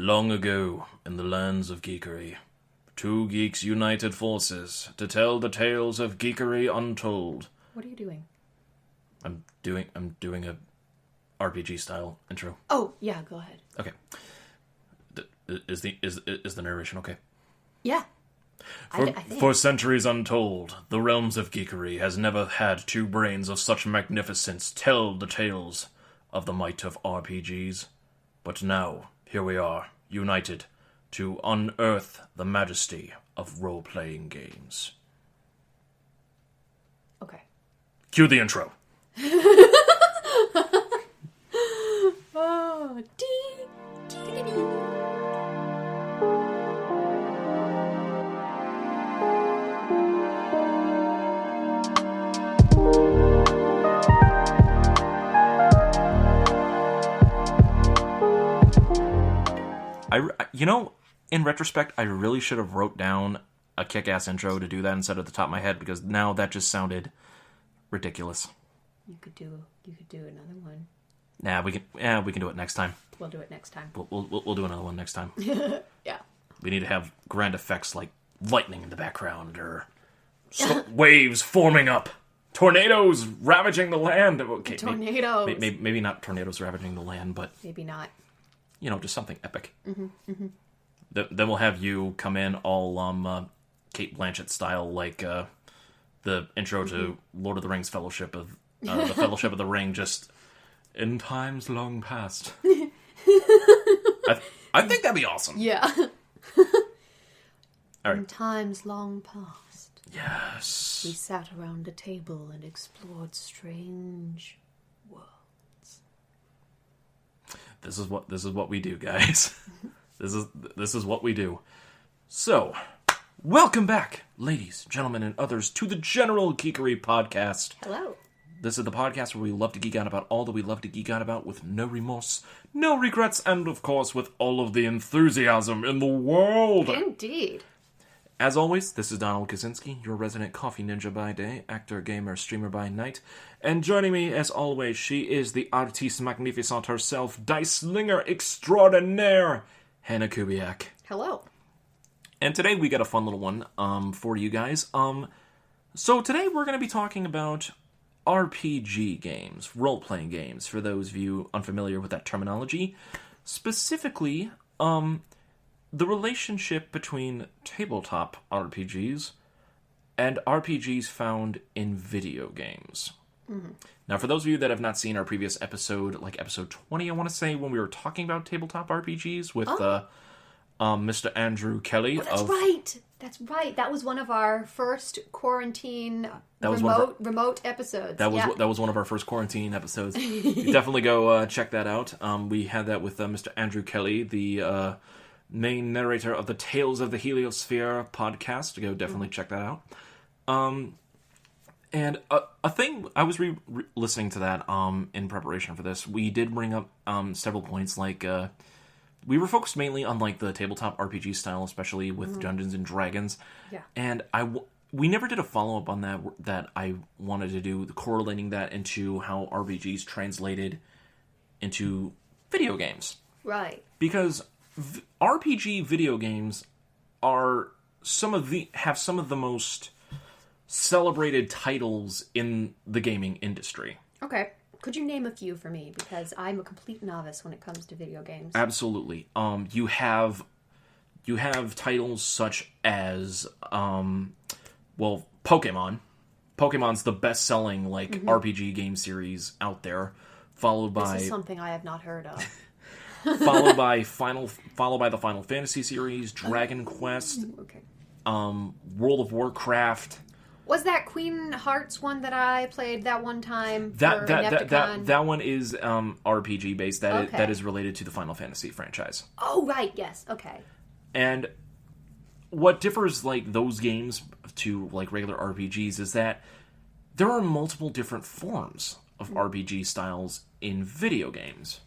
Long ago, in the lands of geekery, two geeks united forces to tell the tales of geekery untold. What are you doing? I'm doing a RPG style intro. Oh, yeah, go ahead. Okay. Is the narration okay? Yeah. I think. For centuries untold, the realms of geekery has never had two brains of such magnificence tell the tales of the might of RPGs. But now, here we are, united to unearth the majesty of role-playing games. Okay. Cue the intro. Oh, dee. In retrospect, I really should have wrote down a kick-ass intro to do that instead of the top of my head, because now that just sounded ridiculous. You could do another one. We can do it next time. We'll do it next time. We'll do another one next time. Yeah. We need to have grand effects like lightning in the background or waves forming up, tornadoes ravaging the land. Okay, tornadoes. Maybe not tornadoes ravaging the land, but maybe not. Just something epic. Mm-hmm, mm-hmm. Then we'll have you come in all Kate Blanchett style, like the intro to Lord of the Rings Fellowship of the Fellowship of the Ring, just in times long past. I think that'd be awesome. Yeah. All right. In times long past. Yes. We sat around a table and explored strange worlds. This is what we do, guys. This is what we do. So, welcome back, ladies, gentlemen, and others, to the General Geekery Podcast. Hello. This is the podcast where we love to geek out about all that we love to geek out about with no remorse, no regrets, and, of course, with all of the enthusiasm in the world. Indeed. As always, this is Donald Kaczynski, your resident coffee ninja by day, actor, gamer, streamer by night. And joining me, as always, she is the artiste magnificente herself, dice slinger extraordinaire, Hannah Kubiak. Hello. And today we got a fun little one for you guys. So today we're going to be talking about RPG games, role-playing games, for those of you unfamiliar with that terminology. Specifically, the relationship between tabletop RPGs and RPGs found in video games. Mm-hmm. Now, for those of you that have not seen our previous episode, like episode 20, I want to say, when we were talking about tabletop RPGs with Mr. Andrew Kelly. Oh, that's right. That was one of our first quarantine remote episodes. That was one of our first quarantine episodes. You definitely go check that out. We had that with Mr. Andrew Kelly, the main narrator of the Tales of the Heliosphere podcast. Go definitely check that out. And a thing, I was listening to that in preparation for this. We did bring up several points, like we were focused mainly on like the tabletop RPG style, especially with Dungeons and Dragons. Yeah. And we never did a follow-up on that I wanted to do, correlating that into how RPGs translated into video games. Right. Because RPG video games have some of the most celebrated titles in the gaming industry. Okay. Could you name a few for me? Because I'm a complete novice when it comes to video games. Absolutely. You have titles such as Pokemon. Pokemon's the best-selling RPG game series out there, followed by... This is something I have not heard of. followed by the Final Fantasy series, Dragon Quest, okay. World of Warcraft. Was that Queen Hearts one that I played that one time? That one is RPG based. That is related to the Final Fantasy franchise. Oh right, yes, okay. And what differs like those games to like regular RPGs is that there are multiple different forms of RPG styles in video games.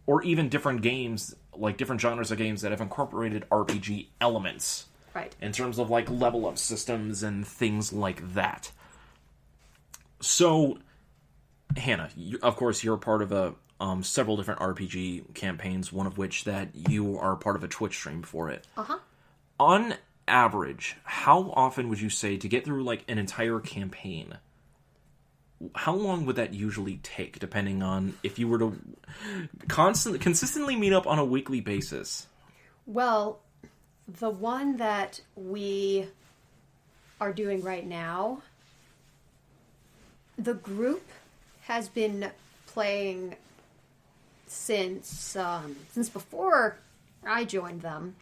Or even different games, like different genres of games that have incorporated RPG elements. Right. In terms of like level up systems and things like that. So, Hannah, of course, you're part of a several different RPG campaigns, one of which that you are part of a Twitch stream for it. Uh-huh. On average, how often would you say to get through like an entire campaign? How long would that usually take, depending on if you were to consistently meet up on a weekly basis? Well, the one that we are doing right now, the group has been playing since before I joined them.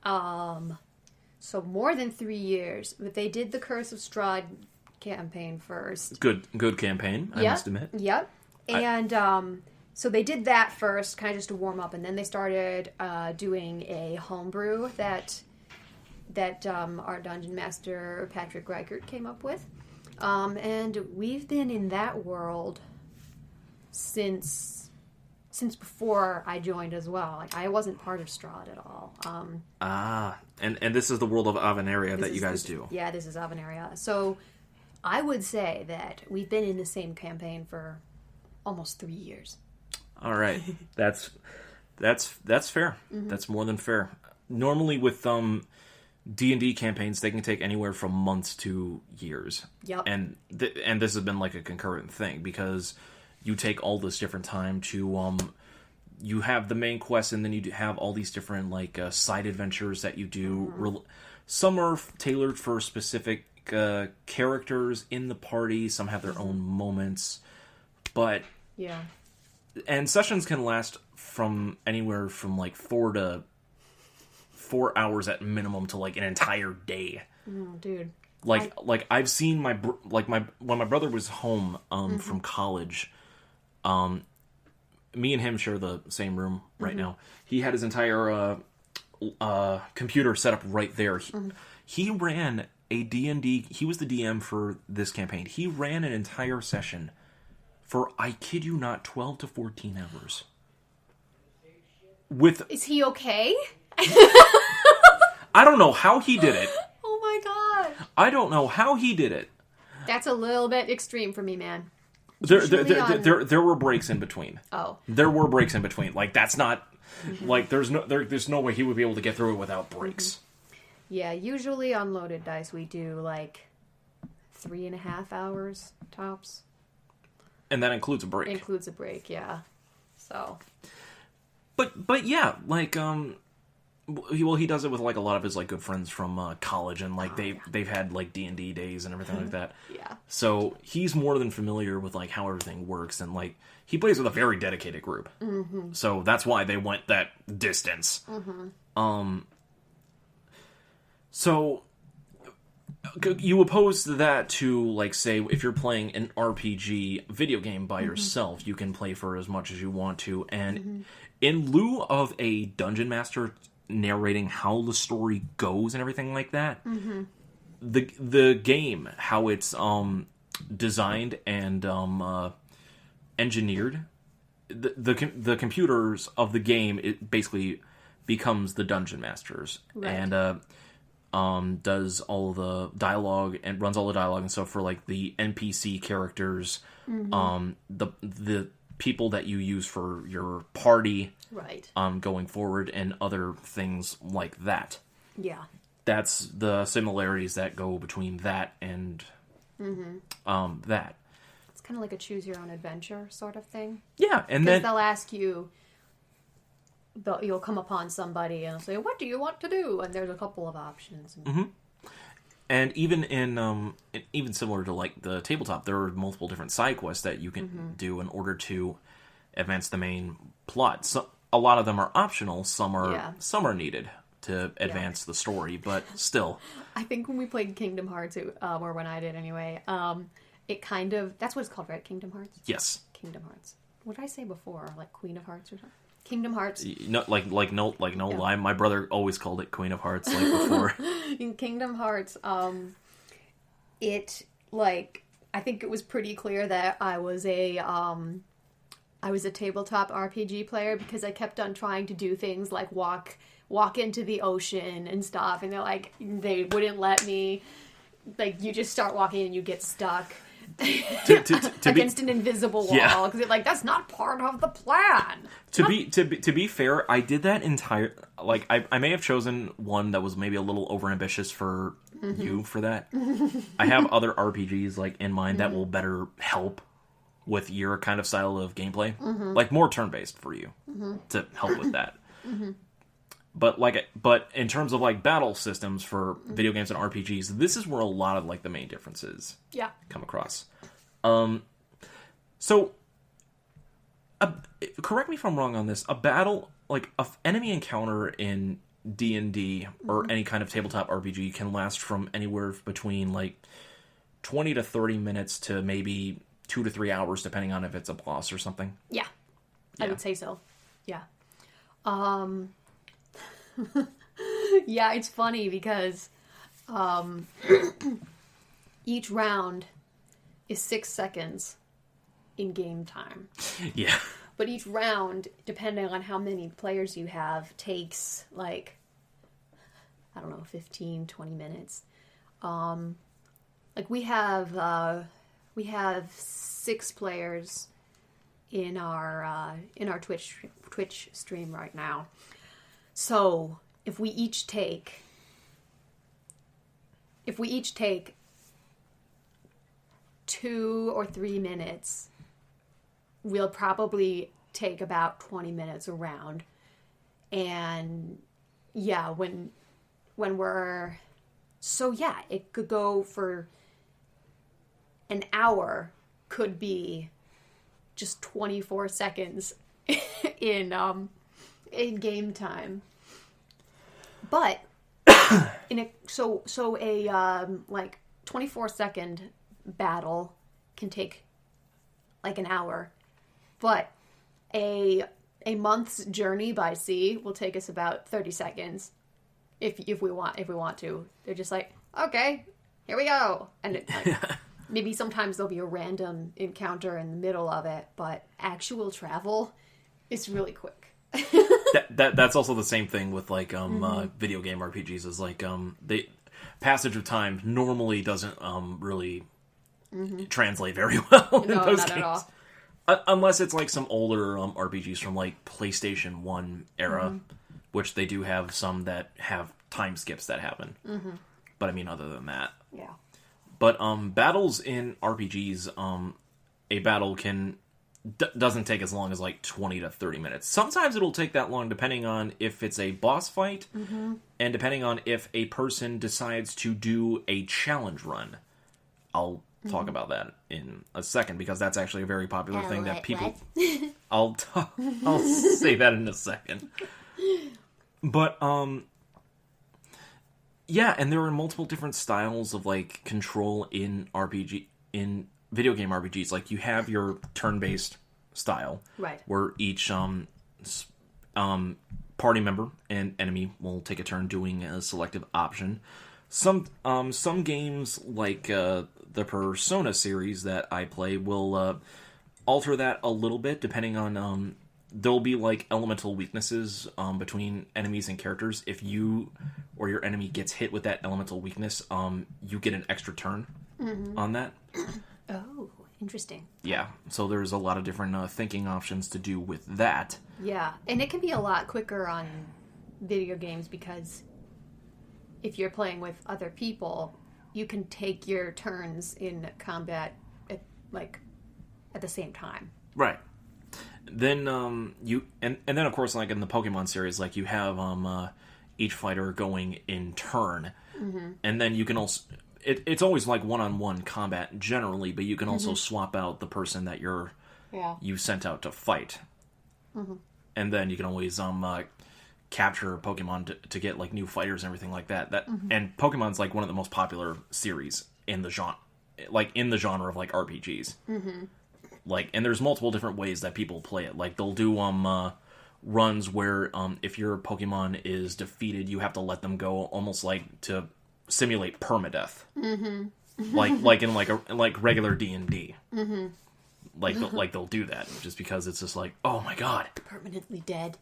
So more than 3 years. But they did the Curse of Strahd campaign first. Good campaign, I must admit. Yep. And so they did that first, kind of just to warm up, and then they started doing a homebrew that our dungeon master Patrick Reichert came up with. And we've been in that world since before I joined as well. Like, I wasn't part of Strahd at all. And this is the world of Avenaria that you guys do. Yeah, this is Avenaria. So I would say that we've been in the same campaign for almost 3 years. All right, that's fair. Mm-hmm. That's more than fair. Normally with D&D campaigns, they can take anywhere from months to years. Yep. And this has been like a concurrent thing, because you take all this different time to you have the main quest, and then you have all these different like side adventures that you do. Mm-hmm. Some are tailored for specific characters in the party. Some have their own moments, but yeah. And sessions can last from anywhere from like 4 hours at minimum to like an entire day. Oh, dude. Like I've seen when my brother was home from college, me and him share the same room right now. He had his entire computer set up right there. He ran a D&D. He was the DM for this campaign. He ran an entire session for, I kid you not, 12 to 14 hours. Is he okay? I don't know how he did it. Oh my god. I don't know how he did it. That's a little bit extreme for me, man. There were breaks in between. Oh. There were breaks in between. Like, that's not... Like, there's no way he would be able to get through it without breaks. Yeah, usually on Loaded Dice we do, like, 3.5 hours tops. And that includes a break. Includes a break, yeah. So... But yeah, like, well, he does it with, like, a lot of his, like, good friends from college, and, like, they've had, like, D&D days and everything like that. Yeah. So he's more than familiar with, like, how everything works, and, like, he plays with a very dedicated group. Mm-hmm. So that's why they went that distance. Mm-hmm. So you oppose that to, like, say, if you're playing an RPG video game by yourself, you can play for as much as you want to, and in lieu of a dungeon master narrating how the story goes and everything like that, the game, how it's designed and engineered, the computers of the game, it basically becomes the dungeon masters, and does all the dialogue and runs all the dialogue and stuff for, like, the NPC characters, the people that you use for your party, going forward, and other things like that. Yeah. That's the similarities that go between that and that. It's kind of like a choose your own adventure sort of thing. Yeah, and then they'll ask you, you'll come upon somebody and say, "What do you want to do?" And there's a couple of options. And even similar to, like, the tabletop, there are multiple different side quests that you can do in order to advance the main plot. So a lot of them are optional. Some are needed to advance the story, but still. I think when we played Kingdom Hearts, or when I did anyway, it kind of, that's what it's called, right? Kingdom Hearts? Yes. Kingdom Hearts. What did I say before? Like Queen of Hearts or something? Kingdom Hearts. No lie. My brother always called it Queen of Hearts, like, before. In Kingdom Hearts, it, like, I think it was pretty clear that I was a tabletop RPG player, because I kept on trying to do things like walk into the ocean and stuff, and they wouldn't let me. Like, you just start walking and you get stuck. against an invisible wall because like that's not part of the plan. To be fair, I did that entire like I may have chosen one that was maybe a little overambitious for you for that. I have other RPGs like in mind that will better help with your kind of style of gameplay, like more turn-based for you to help with that. But in terms of like battle systems for video games and RPGs, this is where a lot of like the main differences come across. So correct me if I'm wrong on this. A battle, like an enemy encounter in D&D or any kind of tabletop RPG can last from anywhere between like 20 to 30 minutes to maybe 2 to 3 hours, depending on if it's a boss or something. Yeah. I would say so. Yeah. Yeah, it's funny because each round is 6 seconds in game time. Yeah. But each round, depending on how many players you have, takes like, I don't know, 15, 20 minutes. Like we have 6 players in our Twitch stream right now. So if we each take 2 or 3 minutes, we'll probably take about 20 minutes around. And yeah, when we're, so yeah, it could go for an hour, could be just 24 seconds in game time. But in a like 24-second battle can take like an hour, but a month's journey by sea will take us about 30 seconds if we want to. They're just like, okay, here we go, and it, like, maybe sometimes there'll be a random encounter in the middle of it, but actual travel is really quick. That's also the same thing with like video game RPGs. Is like the passage of time normally doesn't really translate very well in those not games. at all. Unless it's like some older RPGs from like PlayStation 1 era, which they do have some that have time skips that happen. But I mean, other than that, yeah. But battles in RPGs, a battle doesn't take as long as like 20 to 30 minutes. Sometimes it'll take that long depending on if it's a boss fight and depending on if a person decides to do a challenge run. I'll talk about that in a second because that's actually a very popular thing that people... I'll say that in a second. But, yeah, and there are multiple different styles of like control in video game RPGs. Like you have your turn-based style, right, where each party member and enemy will take a turn doing a selective option. Some games like the Persona series that I play will alter that a little bit depending on there'll be like elemental weaknesses between enemies and characters. If you or your enemy gets hit with that elemental weakness, you get an extra turn on that. Oh, interesting. Yeah, so there's a lot of different thinking options to do with that. Yeah, and it can be a lot quicker on video games because if you're playing with other people, you can take your turns in combat at the same time. Right. Then and then of course like in the Pokemon series, like you have each fighter going in turn, and then you can also. It's always like one-on-one combat generally, but you can also swap out the person that you sent out to fight, and then you can always capture Pokemon to get like new fighters and everything like that. And Pokemon's like one of the most popular series in the genre, of like RPGs. Like, and there's multiple different ways that people play it. Like they'll do runs where if your Pokemon is defeated, you have to let them go, almost like to simulate permadeath, like in like regular D&D. Like they'll do that just because it's just like, oh my god, permanently dead.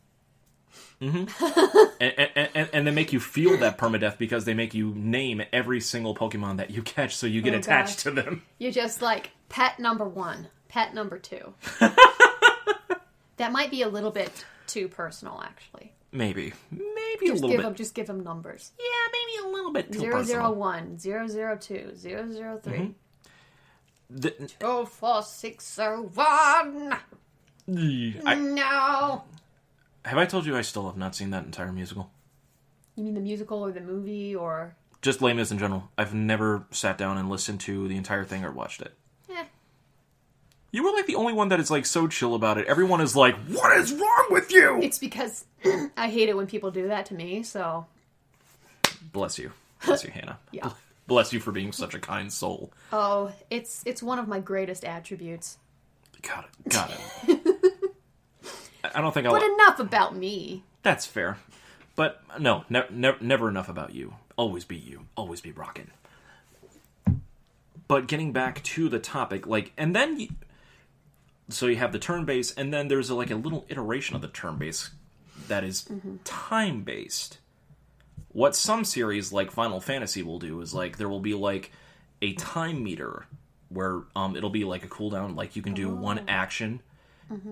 And they make you feel that permadeath because they make you name every single Pokemon that you catch, so you get attached to them. You're just like, pet number 1, pet number 2. That might be a little bit too personal, actually. Maybe a little bit. Just give them numbers. Yeah, maybe a little bit too personal. 001, 002, 003. 04601. No. Have I told you I still have not seen that entire musical? You mean the musical or the movie or... Just Les Mis in general. I've never sat down and listened to the entire thing or watched it. You were like the only one that is like so chill about it. Everyone is like, what is wrong with you? It's because I hate it when people do that to me, so... Bless you. Bless you, Hannah. Yeah. Bless you for being such a kind soul. Oh, it's one of my greatest attributes. Got it. I don't think I'll... But enough about me. That's fair. But no, never enough about you. Always be you. Always be rockin'. But getting back to the topic, like, and then... So you have the turn-based, and then there's like a little iteration of the turn-based that is time-based. What some series, like Final Fantasy, will do is, like, there will be, like, a time meter where it'll be, like, a cooldown. Like, you can do one action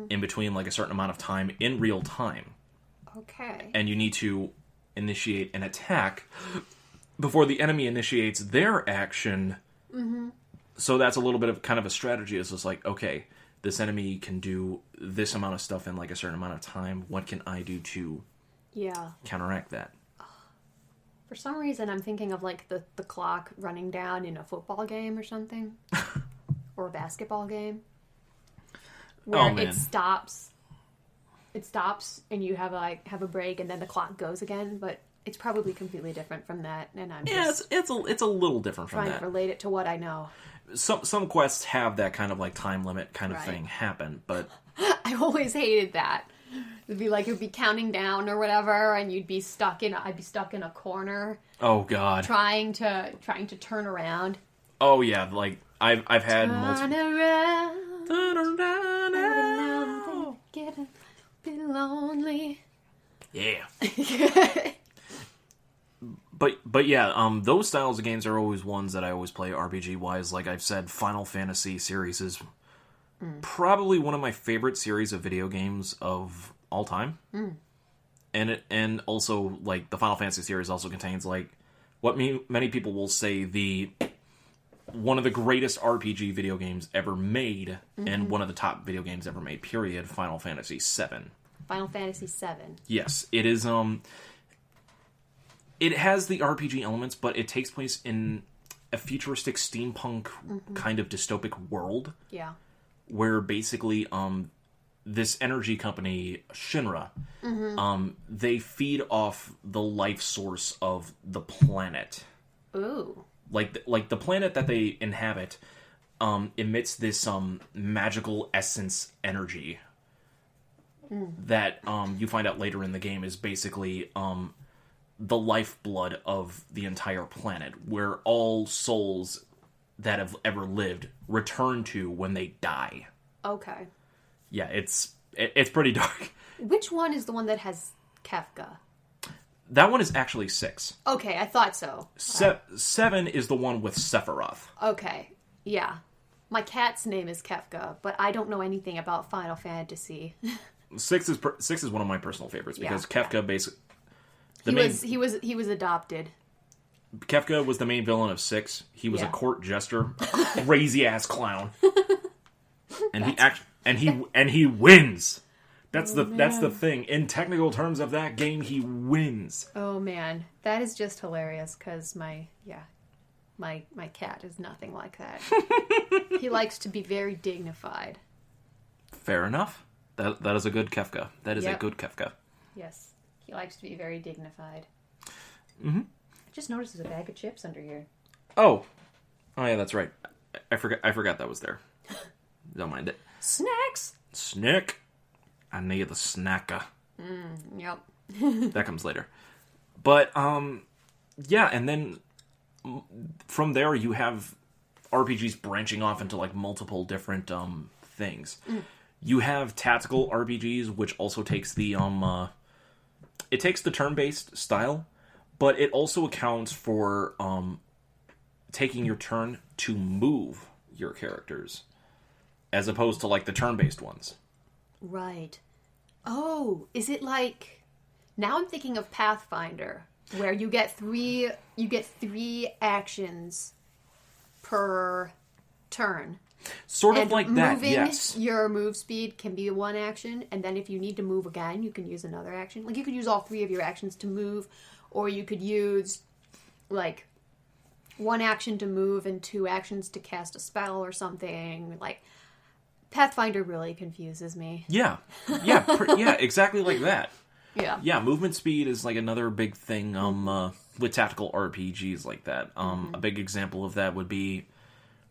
in between, like, a certain amount of time in real time. Okay. And you need to initiate an attack before the enemy initiates their action. So that's a little bit of kind of a strategy. It's just like, okay, this enemy can do this amount of stuff in, like, a certain amount of time. What can I do to counteract that? For some reason, I'm thinking of, like, the clock running down in a football game or something. Or a basketball game. Where it stops. It stops, and you have a break, and then the clock goes again. But it's probably completely different from that, and I'm just... Yeah, it's a little different from that. Trying to relate it to what I know. Some quests have that kind of, like, time limit kind of thing happen, but... I always hated that. It'd be counting down or whatever, and I'd be stuck in a corner. Oh God! Trying to turn around. Oh yeah, like I've had multiple. Turn around. Get a bit lonely. Yeah. But yeah, those styles of games are always ones that I always play RPG wise. Like I've said, Final Fantasy series is probably one of my favorite series of video games of all time. And also, like, the Final Fantasy series also contains, like, what many people will say one of the greatest RPG video games ever made, and one of the top video games ever made, period, Final Fantasy VII. Final Fantasy VII. Yes, it is, it has the RPG elements, but it takes place in a futuristic steampunk kind of dystopic world. Yeah. Where basically, this energy company, Shinra, they feed off the life source of the planet. Ooh. Like the planet that they inhabit emits this magical essence energy that you find out later in the game is basically the lifeblood of the entire planet, where all souls that have ever lived return to when they die. Okay. Yeah, it's pretty dark. Which one is the one that has Kefka? That one is actually 6. Okay, I thought so. 7 is the one with Sephiroth. Okay, yeah. My cat's name is Kefka, but I don't know anything about Final Fantasy. 6 is one of my personal favorites because Kefka basically he was adopted. Kefka was the main villain of 6. He was a court jester, a crazy ass clown, and he wins. That's the thing. In technical terms of that game, he wins. Oh man, that is just hilarious. Because my cat is nothing like that. He likes to be very dignified. Fair enough. That is a good Kefka. That is a good Kefka. Yes, he likes to be very dignified. Mm-hmm. I just noticed there's a bag of chips under here. Oh yeah, that's right. I forgot that was there. Don't mind it. Snacks. Snack. I need the snacker. Yep. That comes later. But yeah, and then from there you have RPGs branching off into like multiple different things. You have tactical RPGs, which also takes the it takes the turn-based style, but it also accounts for taking your turn to move your characters, as opposed to like the turn-based ones. Right. Oh, is it like... Now I'm thinking of Pathfinder, where you get three actions per turn. Sort of like that, yes. Your move speed can be one action, and then if you need to move again, you can use another action. Like, you could use all three of your actions to move, or you could use, like, one action to move and 2 actions to cast a spell or something. Like, Pathfinder really confuses me. Yeah, exactly like that. Yeah, movement speed is like another big thing with tactical RPGs like that. A big example of that would be,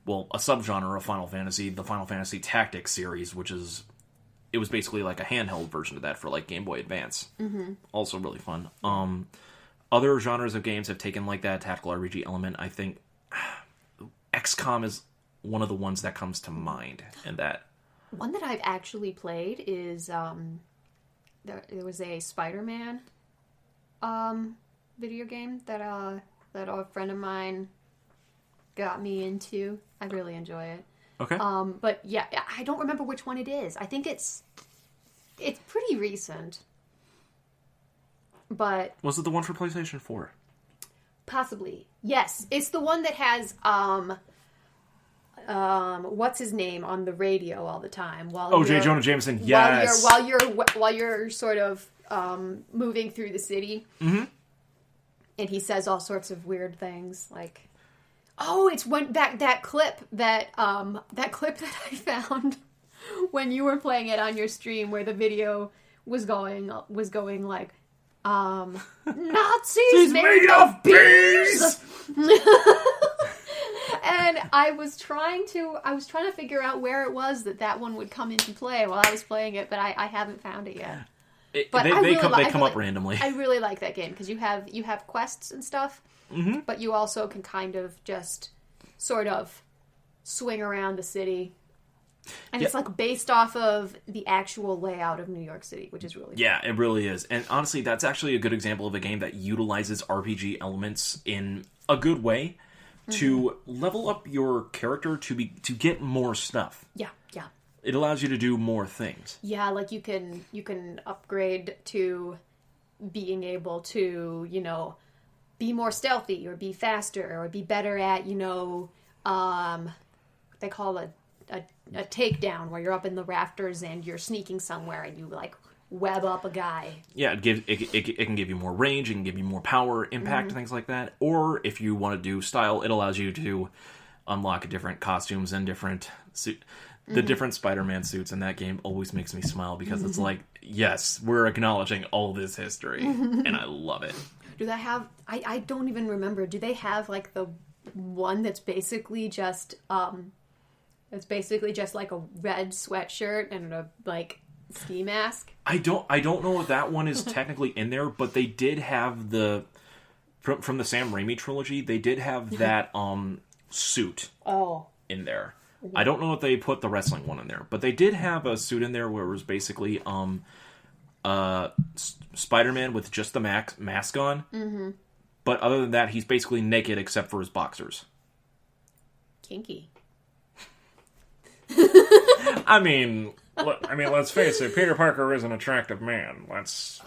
well, a subgenre of Final Fantasy, the Final Fantasy Tactics series, it was basically like a handheld version of that for like Game Boy Advance. Mm-hmm. Also really fun. Other genres of games have taken like that tactical RPG element. I think XCOM is one of the ones that comes to mind. And that one that I've actually played is there was a Spider-Man video game that a friend of mine got me into. I really enjoy it. Okay. But yeah, I don't remember which one it is. I think it's pretty recent. But was it the one for PlayStation 4? Possibly. Yes. It's the one that has what's his name on the radio all the time J. Jonah Jameson. Yes. While you're sort of moving through the city. Mm-hmm. And he says all sorts of weird things like, oh, it's when that clip that I found when you were playing it on your stream, where the video was going like, Nazis made of bees. And I was trying to figure out where it was that one would come into play while I was playing it, but I haven't found it yet. They come up randomly. I really like that game because you have quests and stuff, mm-hmm. but you also can kind of just sort of swing around the city. And it's like based off of the actual layout of New York City, which is really fun. Yeah, it really is. And honestly, that's actually a good example of a game that utilizes RPG elements in a good way to level up your character to get more stuff. Yeah. It allows you to do more things. Yeah, like you can upgrade to being able to, be more stealthy or be faster or be better at, they call it a takedown, where you're up in the rafters and you're sneaking somewhere and you like web up a guy. Yeah, it can give you more range, it can give you more power, impact, things like that. Or if you want to do style, it allows you to unlock different costumes and different suit. The different Spider-Man suits in that game always makes me smile because it's like, yes, we're acknowledging all this history, and I love it. Do they have? I don't even remember. Do they have like the one that's basically just it's basically just like a red sweatshirt and a like ski mask? I don't know if that one is technically in there, but they did have from the Sam Raimi trilogy. They did have that suit in there. I don't know if they put the wrestling one in there, but they did have a suit in there where it was basically Spider-Man with just the mask on. Mm-hmm. But other than that, he's basically naked except for his boxers. Kinky. I mean, let's face it. Peter Parker is an attractive man. Let's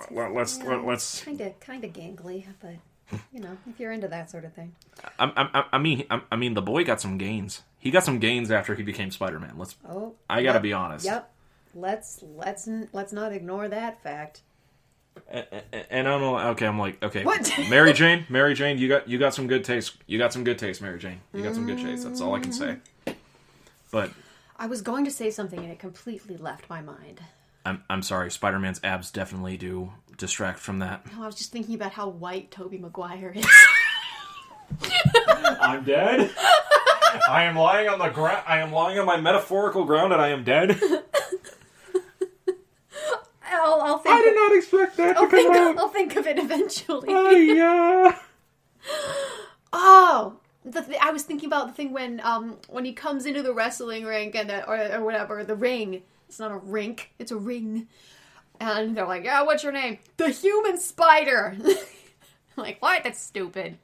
kind of gangly, but if you're into that sort of thing. I mean, the boy got some gains. He got some gains after he became Spider-Man. I gotta be honest. Yep. Let's not ignore that fact. And I'm like, okay. I'm like, okay. What? Mary Jane, you got some good taste. You got some good taste, Mary Jane. You got some good taste. That's all I can say. But I was going to say something and it completely left my mind. I'm sorry. Spider-Man's abs definitely do distract from that. No, I was just thinking about how white Tobey Maguire is. I'm dead. I am lying on the ground. I am lying on my metaphorical ground, and I am dead. I'll think. I did not expect that to come out. I'll think of it eventually. Oh yeah. Oh, I was thinking about the thing when he comes into the wrestling rink or whatever, the ring. It's not a rink. It's a ring. And they're like, yeah, what's your name? The Human Spider. I'm like, what? That's stupid.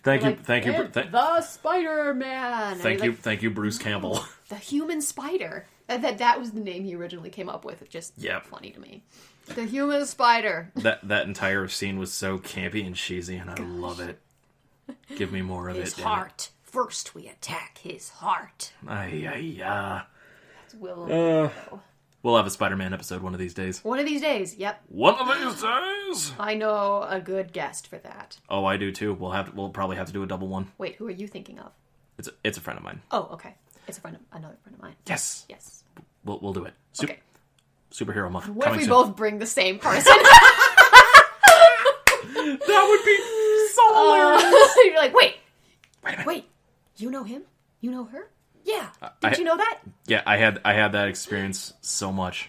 Thank you, Like, thank you, the Spider-Man. thank you, Bruce Campbell. The Human Spider. That was the name he originally came up with. It's just funny to me. The Human Spider. That entire scene was so campy and cheesy, and I love it. Give me more of His it. His heart. First we attack his heart. That's We'll have a Spider-Man episode one of these days. One of these days, yep. One of these days. I know a good guest for that. Oh, I do too. We'll probably have to do a double one. Wait, who are you thinking of? It's a friend of mine. Oh, okay. It's another friend of mine. Yes. Yes. We'll do it. Okay. Superhero month. What if we soon. both bring the same person? That would be so hilarious. You're like, wait a minute. Wait. You know him? You know her? Yeah. Did you know that? Yeah, I had that experience so much.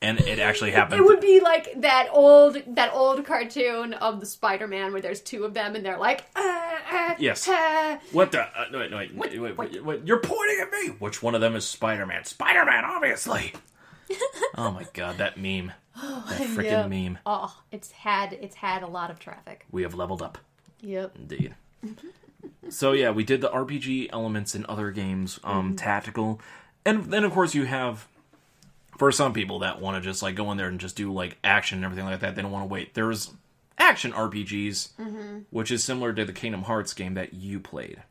And it actually happened. It would be like that old cartoon of the Spider-Man where there's two of them and they're like, Yes. What the? Wait. You're pointing at me. Which one of them is Spider-Man? Spider-Man, obviously. Oh my god, that meme. That freaking meme. Oh, it's had a lot of traffic. We have leveled up. Yep. Indeed. So yeah, we did the RPG elements in other games, tactical. And then of course you have, for some people that want to just like go in there and just do like action and everything like that, they don't want to wait. There's action RPGs, which is similar to the Kingdom Hearts game that you played.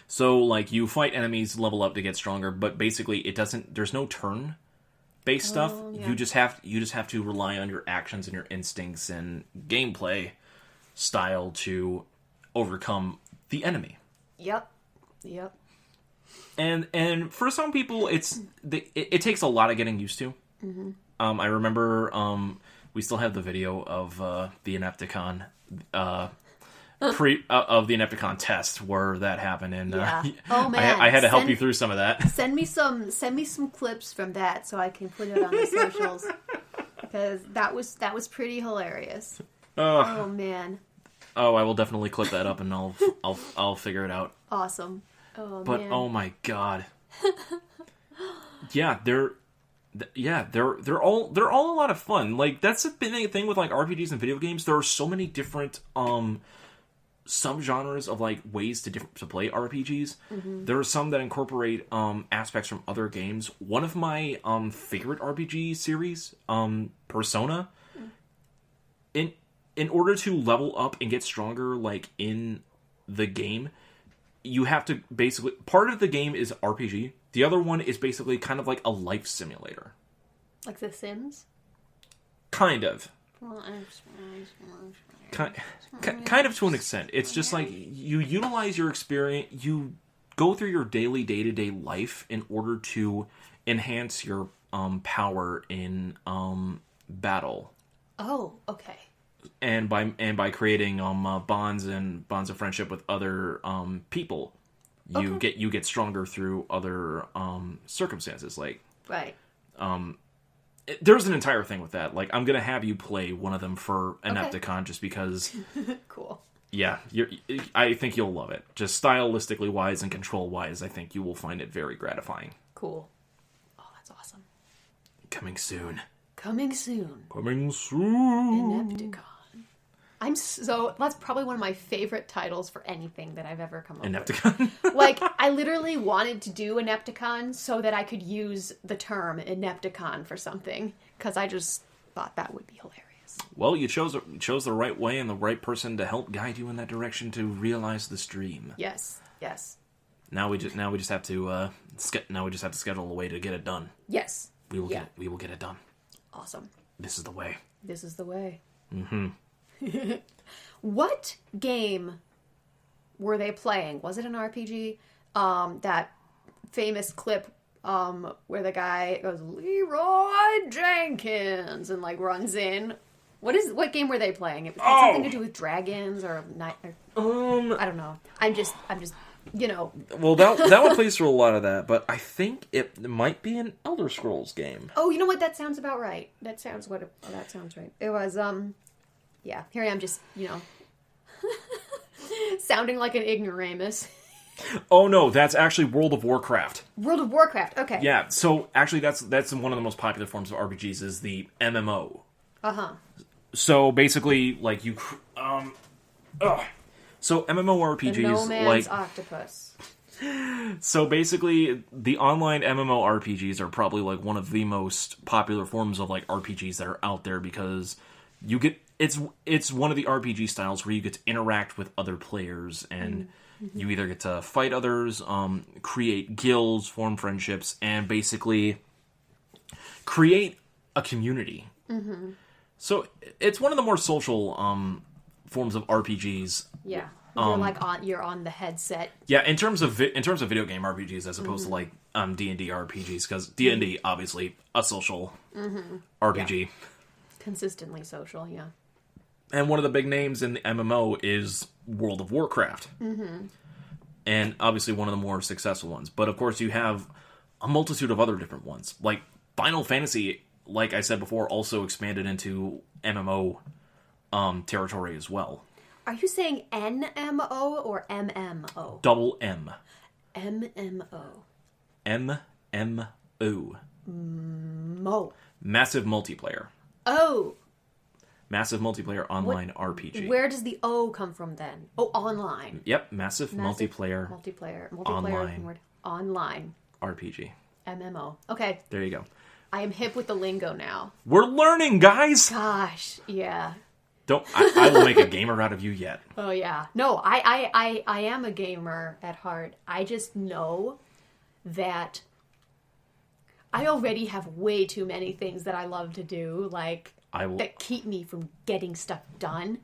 So like you fight enemies, level up to get stronger, but basically there's no turn-based stuff. Yeah. You just have to rely on your actions and your instincts and gameplay style to overcome the enemy. Yep. And for some people, it takes a lot of getting used to. I remember we still have the video of the Inepticon of the Inepticon test where that happened, and oh man, I had to help you through some of that. Send me some clips from that so I can put it on the socials because that was pretty hilarious. Oh man. Oh, I will definitely clip that up and I'll figure it out. Awesome. Oh, but man. Oh my god. Yeah, they're all a lot of fun. Like that's the big thing with like RPGs and video games. There are so many different subgenres of like ways to play RPGs. There are some that incorporate aspects from other games. One of my favorite RPG series, Persona. In order to level up and get stronger, like, in the game, you have to basically... Part of the game is RPG. The other one is basically kind of like a life simulator. Like The Sims? Kind of. Kind of to an extent. It's just like, you utilize your experience... You go through your daily, day-to-day life in order to enhance your power in battle. Oh, okay. And by creating bonds of friendship with other people, you get stronger through other circumstances. Like right. There's an entire thing with that. Like I'm gonna have you play one of them for Inepticon just because. Cool. Yeah, I think you'll love it. Just stylistically wise and control wise, I think you will find it very gratifying. Cool. Oh, that's awesome. Coming soon. Inepticon. That's probably one of my favorite titles for anything that I've ever come up Inepticon? with. Like, I literally wanted to do Inepticon so that I could use the term Inepticon for something, because I just thought that would be hilarious. Well, you chose the right way and the right person to help guide you in that direction to realize this dream. Yes. Now we just have to schedule a way to get it done. Yes. We will get it done. Awesome. This is the way. Mm-hmm. What game were they playing? Was it an RPG? That famous clip where the guy goes, Leeroy Jenkins, and like runs in. What game were they playing? It had something to do with dragons or I don't know. I'm just Well, that one plays through a lot of that, but I think it might be an Elder Scrolls game. Oh, you know what? That sounds about right. That sounds right. It was yeah. Here I am, just sounding like an ignoramus. Oh no, that's actually World of Warcraft. World of Warcraft. Okay. Yeah, so actually that's one of the most popular forms of RPGs is the MMO. So basically, like so MMORPGs, The No Man's Octopus. So basically, the online MMORPGs are probably like one of the most popular forms of like RPGs that are out there because you get it's one of the RPG styles where you get to interact with other players and you either get to fight others, create guilds, form friendships, and basically create a community. So it's one of the more social forms of RPGs. Yeah. You're on the headset. Yeah, in terms of video game RPGs as opposed to like D&D RPGs, because D&D obviously a social RPG. Yeah. Consistently social, yeah. And one of the big names in the MMO is World of Warcraft, and obviously one of the more successful ones. But of course, you have a multitude of other different ones, like Final Fantasy. Like I said before, also expanded into MMO territory as well. Are you saying NMO or MMO? Double M. MMO. MMO. Mo. Massive multiplayer. Oh. Massive multiplayer online RPG. Where does the O come from then? Oh, online. Yep, massive multiplayer. Multiplayer. Online. Word. Online. RPG. MMO. Okay. There you go. I am hip with the lingo now. We're learning, guys! Gosh, yeah. I will make a gamer out of you yet. Oh, yeah. No, I am a gamer at heart. I just know that I already have way too many things that I love to do, like, that keep me from getting stuff done.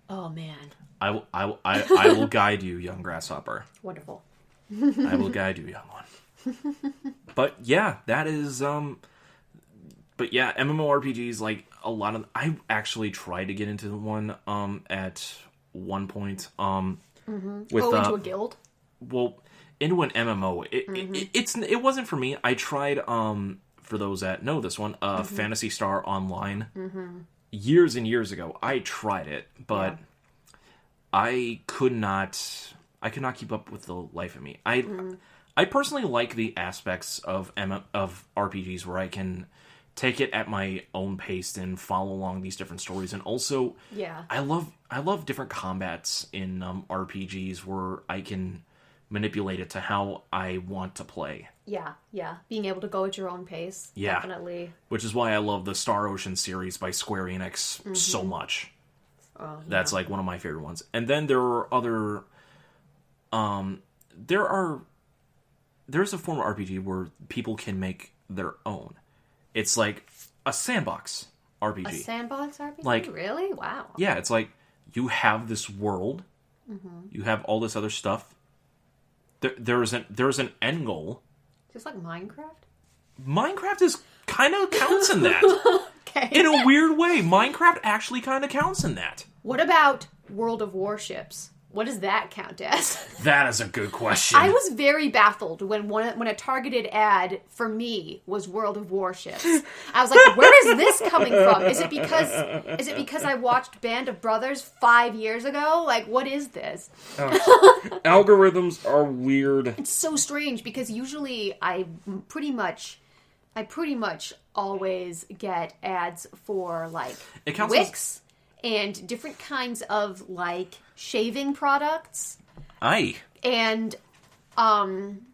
Oh, man. I will guide you, young grasshopper. Wonderful. I will guide you, young one. But yeah, that is but yeah, MMORPGs, like a lot of I actually tried to get into one at one point with into a guild? Well, into an MMO. It wasn't for me. I tried for those that know this one, Phantasy Star Online. Years and years ago. I tried it, but I could not keep up with the life of me. I personally like the aspects of RPGs where I can take it at my own pace and follow along these different stories, and also, I love different combats in RPGs where I can manipulate it to how I want to play. Yeah, being able to go at your own pace, definitely. Which is why I love the Star Ocean series by Square Enix so much. That's like one of my favorite ones. And then there are other, there's a form of RPG where people can make their own. It's like a sandbox RPG. A sandbox RPG? Like, really? Wow. Yeah, it's like you have this world, you have all this other stuff. There's an end goal. Just like Minecraft? Minecraft is kind of counts in that. Okay. In a weird way, Minecraft actually kind of counts in that. What about World of Warships? What does that count as? That is a good question. I was very baffled when a targeted ad for me was World of Warships. I was like, where is this coming from? Is it because I watched Band of Brothers 5 years ago? Like, what is this? Algorithms are weird. It's so strange because usually I pretty much always get ads for like Wix and different kinds of like shaving products. Aye. And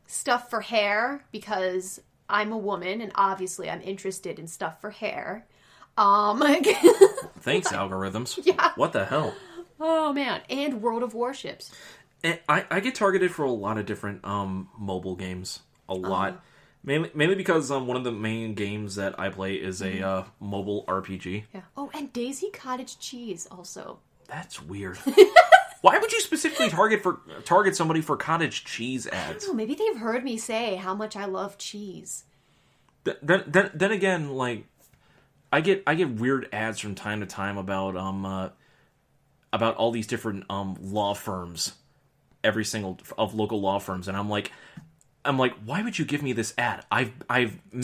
stuff for hair because I'm a woman and obviously I'm interested in stuff for hair. Thanks, algorithms. Yeah. What the hell? Oh man, and World of Warships. And I get targeted for a lot of different mobile games. A lot. Mainly because one of the main games that I play is a mobile RPG. Yeah. Oh, and Daisy Cottage Cheese also. That's weird. Why would you specifically target somebody for cottage cheese ads? I don't know. Maybe they've heard me say how much I love cheese. Then again, like I get weird ads from time to time about all these different law firms, every single of local law firms, and I'm like, why would you give me this ad? Do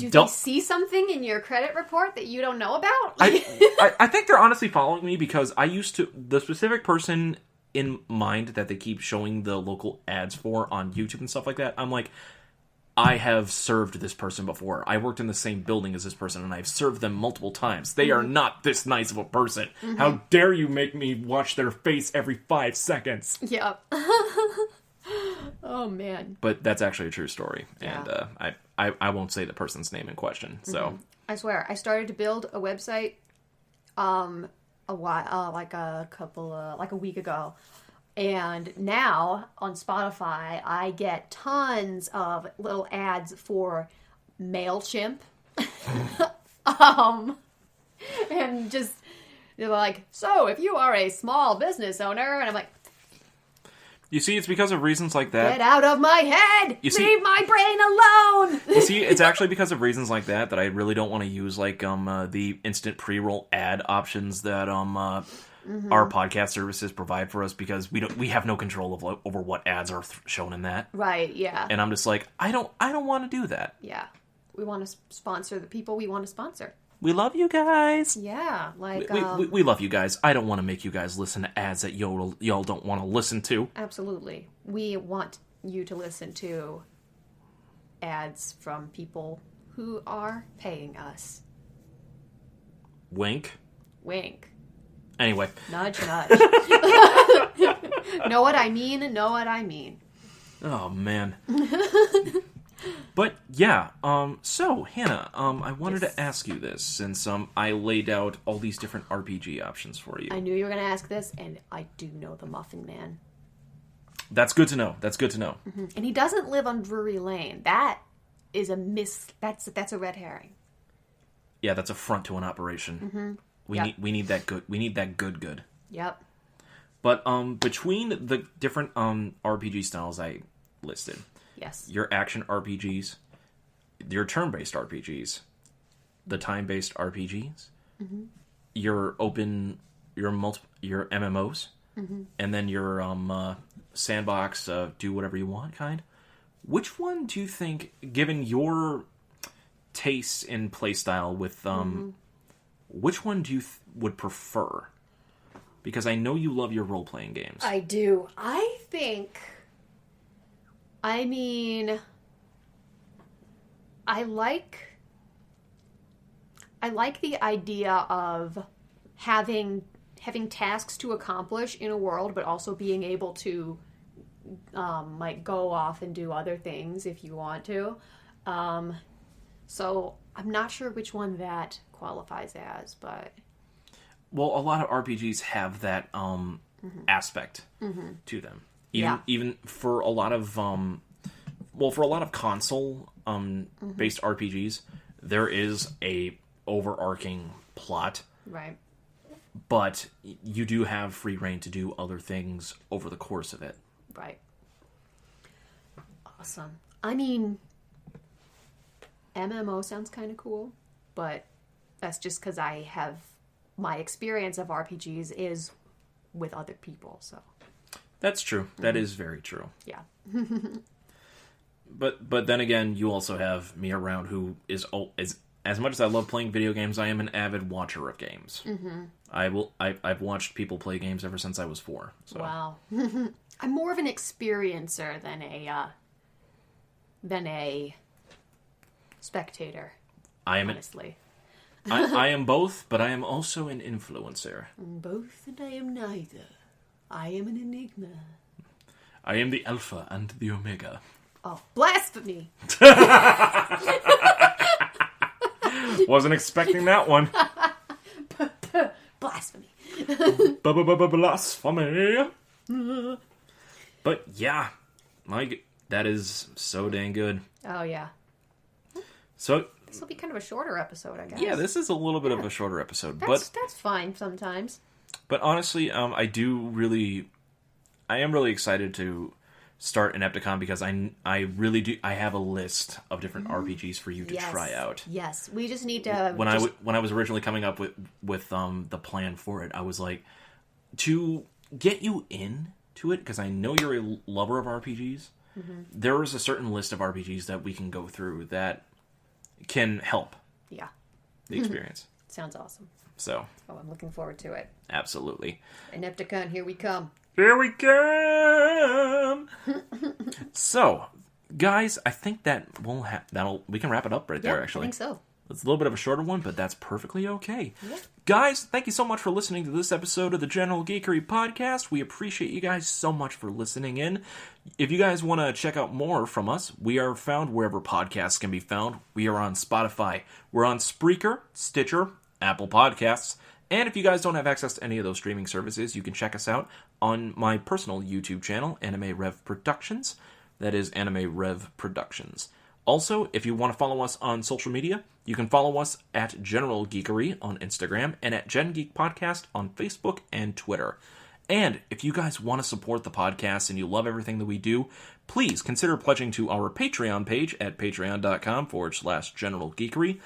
they see something in your credit report that you don't know about? I think they're honestly following me because the specific person in mind that they keep showing the local ads for on YouTube and stuff like that, I'm like, I have served this person before. I worked in the same building as this person, and I've served them multiple times. They are not this nice of a person. How dare you make me watch their face every 5 seconds? Yep. Oh, man. But that's actually a true story, Yeah. and I won't say the person's name in question. So I swear, I started to build a website a week ago. And now on Spotify, I get tons of little ads for MailChimp. And just, they're like, so if you are a small business owner, and I'm like, you see, it's because of reasons like that. get out of my head! Leave my brain alone! You see, it's actually because of reasons like that I really don't want to use like the instant pre-roll ad options that our podcast services provide for us, because we have no control over what ads are shown in that. Right, yeah. And I'm just like, I don't want to do that. Yeah. We want to sponsor the people we want to sponsor. We love you guys. Yeah, like we love you guys. I don't want to make you guys listen to ads that y'all don't want to listen to. Absolutely. We want you to listen to ads from people who are paying us. Wink. Wink. Anyway. Nudge, nudge. Know what I mean? Know what I mean. Oh, man. But, yeah, so, Hannah, I wanted to ask you this, since I laid out all these different RPG options for you. I knew you were going to ask this, and I do know the Muffin Man. That's good to know. That's good to know. Mm-hmm. And he doesn't live on Drury Lane. That is a that's a red herring. Yeah, that's a front to an operation. Mm-hmm. We need that good. We need that good. Yep. But between the different RPG styles I listed, yes, your action RPGs, your turn-based RPGs, the time-based RPGs, your MMOs, and then your sandbox, do whatever you want kind. Which one do you think, given your tastes in playstyle with which one do you would prefer? Because I know you love your role-playing games. I do. I mean, I like the idea of having tasks to accomplish in a world, but also being able to like go off and do other things if you want to. So I'm not sure which one that qualifies as, but well, a lot of RPGs have that aspect to them. Even for a lot of console based RPGs, there is a overarching plot. Right. But you do have free reign to do other things over the course of it. Right. Awesome. I mean, MMO sounds kind of cool, but that's just because my experience of RPGs is with other people, so. That's true. That is very true. Yeah. But then again, you also have me around who is as much as I love playing video games, I am an avid watcher of games. I've watched people play games ever since I was 4. So. Wow. I'm more of an experiencer than a spectator. Honestly. I am both, but I am also an influencer. I'm both, and I am neither. I am an enigma. I am the alpha and the omega. Oh, blasphemy! Wasn't expecting that one. Blasphemy. Blasphemy. But yeah, that is so dang good. Oh yeah. So this will be kind of a shorter episode, I guess. Yeah, this is a little bit of a shorter episode, that's fine sometimes. But honestly, I am really excited to start an Epticon, because I really do. I have a list of different RPGs for you to try out. Yes, we just need to. When I was originally coming up with the plan for it, I was like, to get you into it, because I know you're a lover of RPGs. There is a certain list of RPGs that we can go through that can help. Yeah. The experience. Sounds awesome. So. Oh, I'm looking forward to it. Absolutely. An Epticon, here we come. Here we come. So, guys, I think that we can wrap it up right there, actually. I think so. It's a little bit of a shorter one, but that's perfectly okay. Yeah. Guys, thank you so much for listening to this episode of the General Geekery Podcast. We appreciate you guys so much for listening in. If you guys want to check out more from us, we are found wherever podcasts can be found. We are on Spotify. We're on Spreaker, Stitcher, Apple Podcasts. And if you guys don't have access to any of those streaming services, you can check us out on my personal YouTube channel, Anime Rev Productions. That is Anime Rev Productions. Also, if you want to follow us on social media, you can follow us at General Geekery on Instagram and at Gen Geek Podcast on Facebook and Twitter. And if you guys want to support the podcast and you love everything that we do, please consider pledging to our Patreon page at patreon.com/General Geekery.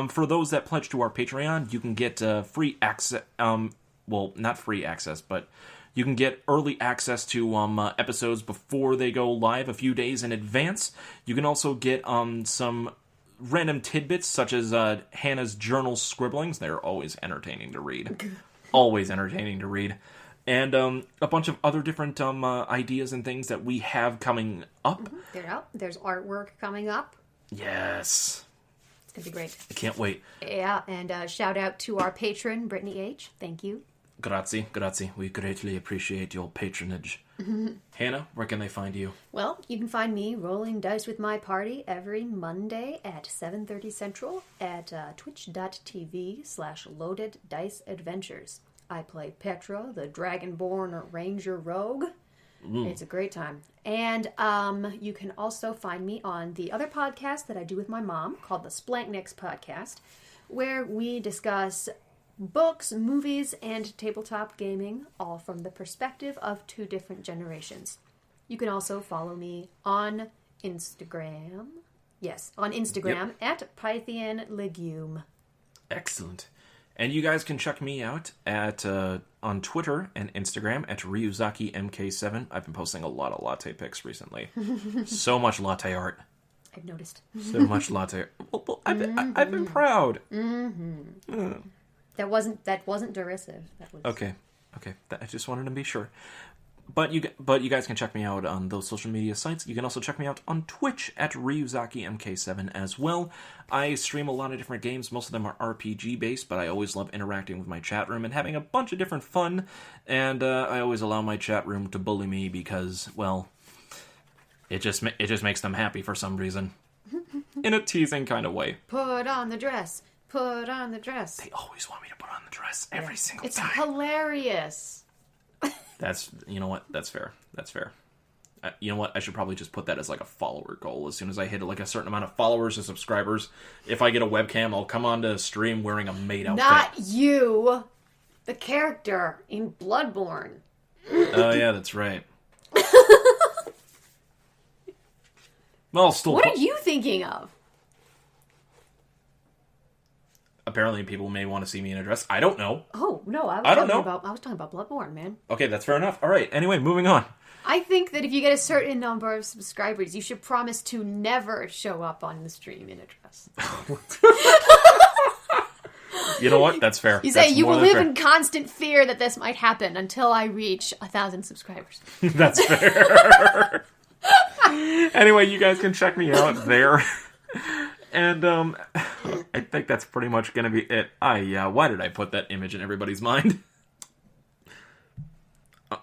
For those that pledge to our Patreon, you can get free access, well, not free access, but you can get early access to episodes before they go live a few days in advance. You can also get some random tidbits, such as Hannah's journal scribblings. They're always entertaining to read. Always entertaining to read. And a bunch of other different ideas and things that we have coming up. Mm-hmm. They're out. There's artwork coming up. Yes. It's going to be great. I can't wait. Yeah, and shout out to our patron, Brittany H. Thank you. Grazie. We greatly appreciate your patronage. Hannah, where can they find you? Well, you can find me rolling dice with my party every Monday at 7:30 Central at twitch.tv/loadeddiceadventures. I play Petra, the Dragonborn Ranger Rogue. It's a great time. And you can also find me on the other podcast that I do with my mom called the SPLANCHNIC podcast, where we discuss books, movies, and tabletop gaming, all from the perspective of two different generations. You can also follow me on Instagram. Yes, on Instagram at Pythian Legume. Excellent. And you guys can check me out at on Twitter and Instagram at RyuzakiMK7. I've been posting a lot of latte pics recently. So much latte art. I've noticed. So much latte art. Well, I've been proud. Mm-hmm. That wasn't derisive. That was... Okay. I just wanted to be sure. But you guys can check me out on those social media sites. You can also check me out on Twitch at RyuzakiMK7 as well. I stream a lot of different games. Most of them are RPG based, but I always love interacting with my chat room and having a bunch of different fun. And I always allow my chat room to bully me because, well, it just makes them happy for some reason, in a teasing kind of way. Put on the dress. Put on the dress. They always want me to put on the dress every single it's time. It's hilarious. You know what? That's fair. You know what? I should probably just put that as like a follower goal. As soon as I hit like a certain amount of followers or subscribers, if I get a webcam, I'll come on to stream wearing a maid outfit. Not you, the character in Bloodborne. Oh yeah, that's right. Well, still. What are you thinking of? Apparently, people may want to see me in a dress. I don't know. Oh no, I was talking about Bloodborne, man. Okay, that's fair enough. All right. Anyway, moving on. I think that if you get a certain number of subscribers, you should promise to never show up on the stream in a dress. You know what? That's fair. You say you will live in constant fear that this might happen until I reach 1,000 subscribers. That's fair. Anyway, you guys can check me out there. And I think that's pretty much going to be it. Why did I put that image in everybody's mind?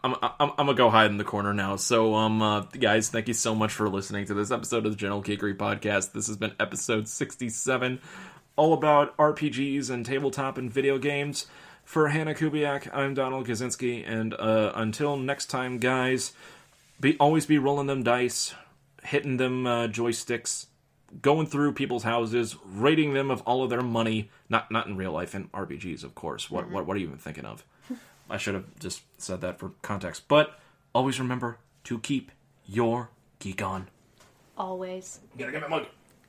I'm going to go hide in the corner now. So, guys, thank you so much for listening to this episode of the General Geekery Podcast. This has been episode 67, all about RPGs and tabletop and video games. For Hannah Kubiak, I'm Donald Kaczynski, and until next time, guys, always be rolling them dice, hitting them joysticks, going through people's houses, raiding them of all of their money. Not in real life, in RPGs, of course. What are you even thinking of? I should have just said that for context. But always remember to keep your geek on. Always. Gotta get my mug.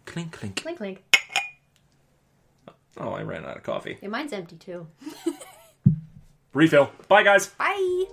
Clink, clink. Clink, clink. Oh, I ran out of coffee. Yeah, mine's empty, too. Refill. Bye, guys. Bye.